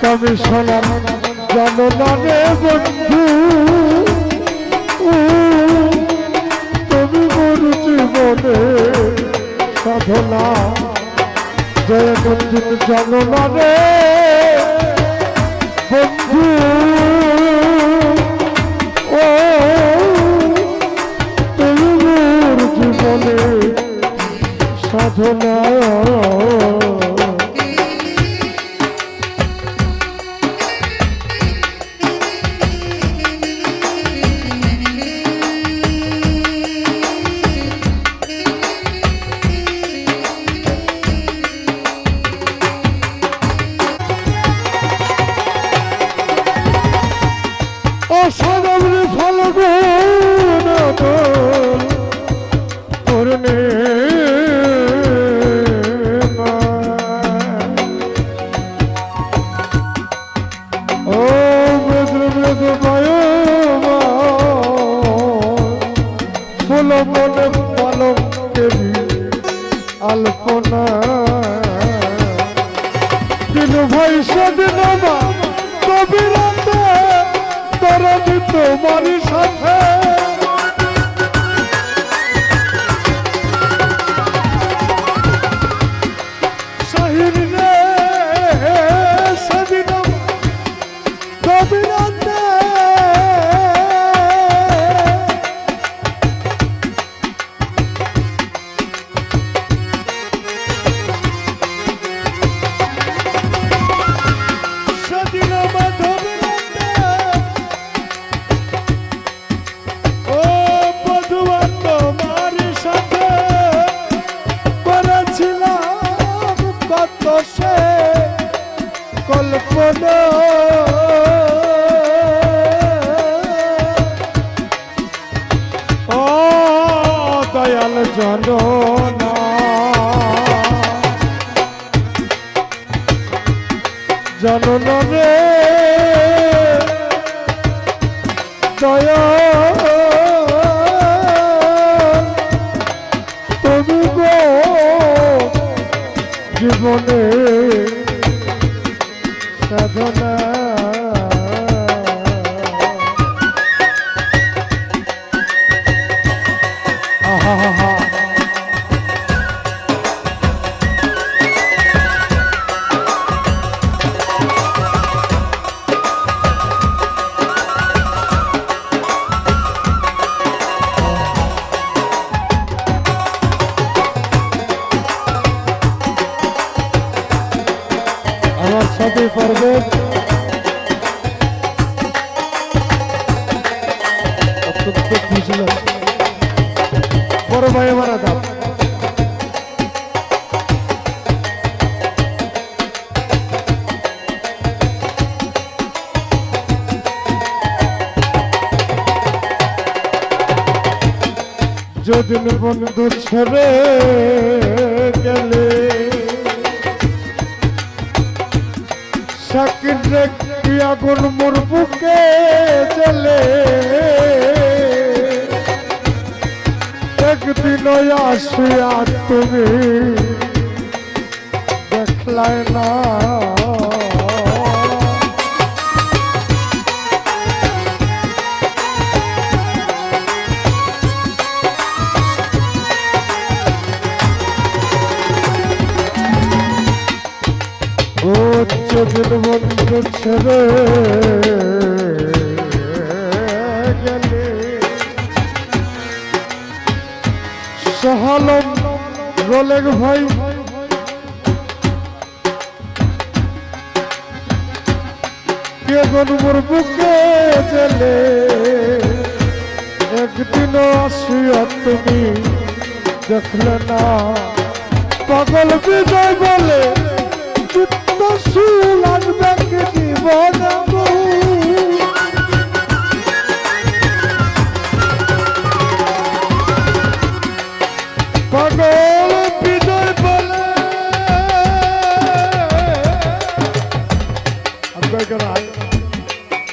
commissioner জানো না রে বন্ধু তুমি মোর জীবনে সাধনা জয় বন্ধু জানো না রে বন্ধু ও তুমি মোর জীবনে সাধনা সাগরে ফলগুণ পূর্ণে ও মৃদু মৃদু ফুল মনে পালকেরি আলপনা দিন ভাই সেদিন কবিরাতে তোমার সাথে শাহির রে সেদিন কবিরাতে সেদিন কল্পনা ও দয়াল জননা জননা রে দয়াল তুমি গো জীবনে সাধনা আমার সাথে পর্বত অত্যন্ত খুশি লাগছে বড় ভাই আমার দাম যেদিন বন্ধু ছেড়ে গেলে সাকিরে কি আগুন মোর বুকে জ্বলে একদিন আসিয়া তুমি দেখলায় না ও যেদিন বন্ধু ছেড়ে গেলে সহালম রোলেগ ভাই কে গনুর বুকে জেলে একদিন আসিয়া তুমি দেখলে না পাগল বিজয় বলে চিত্ত সুল আসবে কি জীবন পাগল বিজয় বলে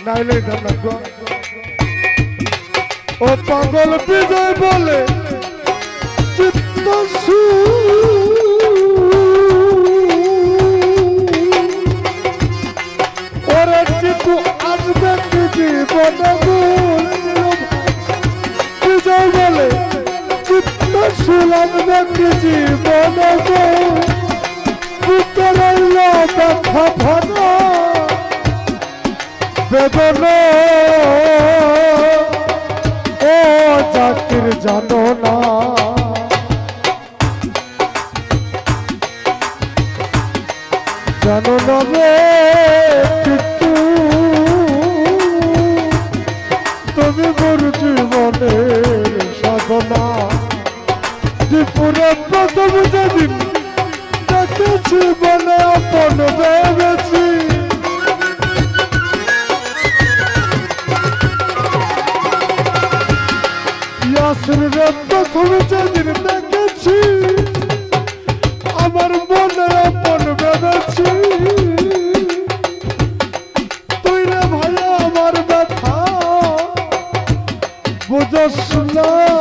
নাইলে ও পাগল বিজয় বলে চিত্ত সুল পেলাম নাকি জীবনে গো ভিতরে দেখা ভালো বেদনা ও জাকির জানো না জানো না রে কিন্তু তুমি মোর জীবনের সাধনা ত্রিপুরা প্রথম যেদিন দেখেছি বলে আপন ভেবেছি ইয়াসিনের প্রথম যেদিন দেখেছি আমার মনে আপন ভেবেছি তুই রে ভাই আমার ব্যথা বুঝস না